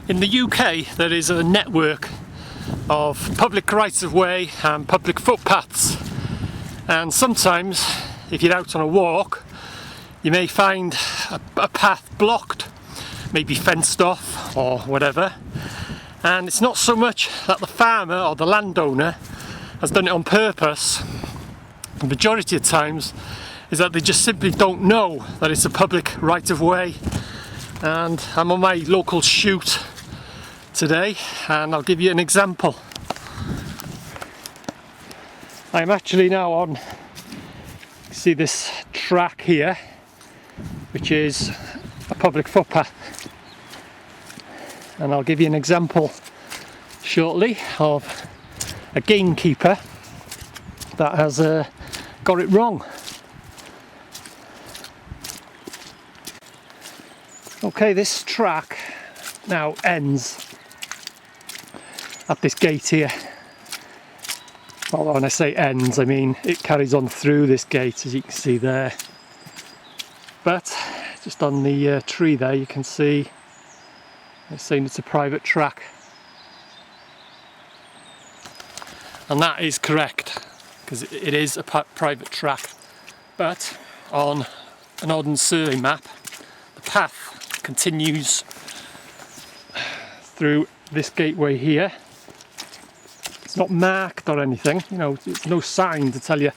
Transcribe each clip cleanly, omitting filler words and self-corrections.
In the UK there is a network of public rights of way and public footpaths, and sometimes if you're out on a walk you may find a path blocked, maybe fenced off or whatever, and it's not so much that the farmer or the landowner has done it on purpose. The majority of times is that they just simply don't know that it's a public right of way. And I'm on my local shoot today, and I'll give you an example. I'm actually now on, see this track here, which is a public footpath, and I'll give you an example shortly of a gamekeeper that has got it wrong. Okay, this track now ends at this gate here. Well, when I say ends, I mean it carries on through this gate, as you can see there. But just on the tree there, you can see it's saying it's a private track. And that is correct, because it is a private track. But on an ordnance survey map, the path continues through this gateway here. It's not marked or anything, you know, it's no sign to tell you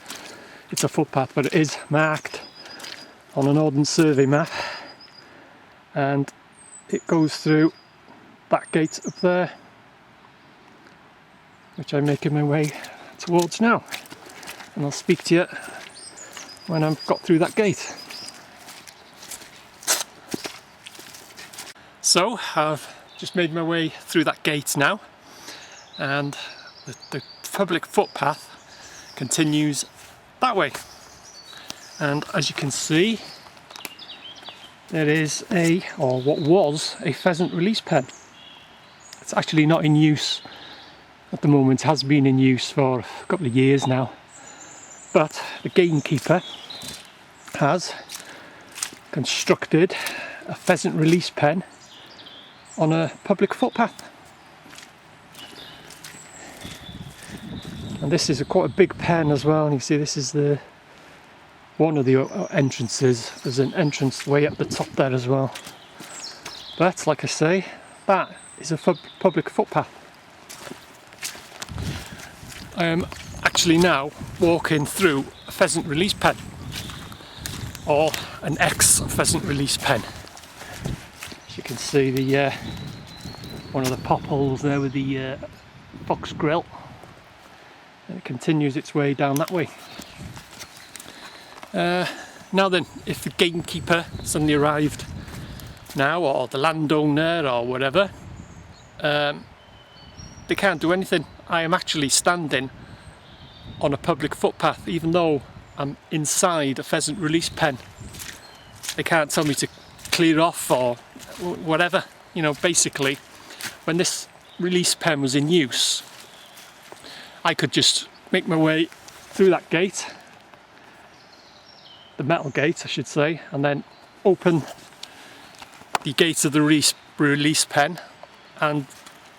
it's a footpath, but it is marked on an ordnance survey map, and it goes through that gate up there, which I'm making my way towards now, and I'll speak to you when I've got through that gate. So I've just made my way through that gate now, and the public footpath continues that way, and as you can see there is what was a pheasant release pen. It's actually not in use at the moment, has been in use for a couple of years now, but the Gamekeeper has constructed a pheasant release pen on a public footpath. And this is quite a big pen as well, and you see this is one of the entrances. There's an entrance way up the top there as well. But like I say, that is a public footpath. I am actually now walking through a pheasant release pen, or an ex-pheasant release pen. As you can see, the one of the pop holes there with the fox grill, and it continues its way down that way. Now then, if the gamekeeper suddenly arrived now, or the landowner or whatever, they can't do anything. I am actually standing on a public footpath, even though I'm inside a pheasant release pen. They can't tell me to clear off or whatever. You know, basically, when this release pen was in use, I could just make my way through that gate, the metal gate I should say, and then open the gate of the release pen and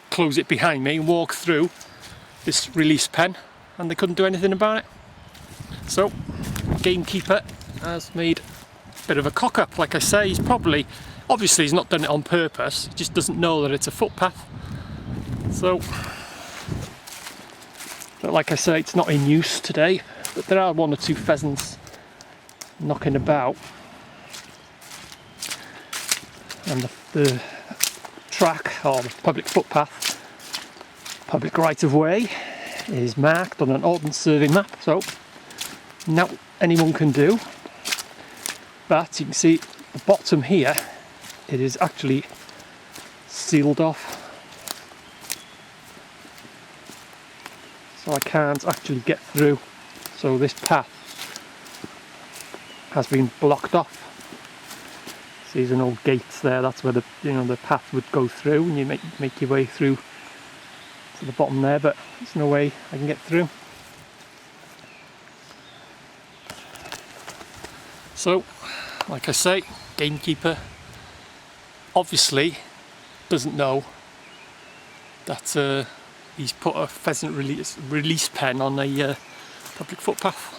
close it behind me and walk through this release pen, and they couldn't do anything about it. So Gamekeeper has made a bit of a cock up. Like I say, obviously he's not done it on purpose, he just doesn't know that it's a footpath. So, but like I say, it's not in use today, but there are one or two pheasants knocking about, and the track, or the public footpath, public right of way, is marked on an ordnance survey map, so now anyone can do. But you can see the bottom here, it is actually sealed off, so I can't actually get through. So this path has been blocked off. See, there's an old gate there. That's where the path would go through, and you make your way through to the bottom there. But there's no way I can get through. So, like I say, Gamekeeper obviously doesn't know that he's put a pheasant release pen on a public footpath.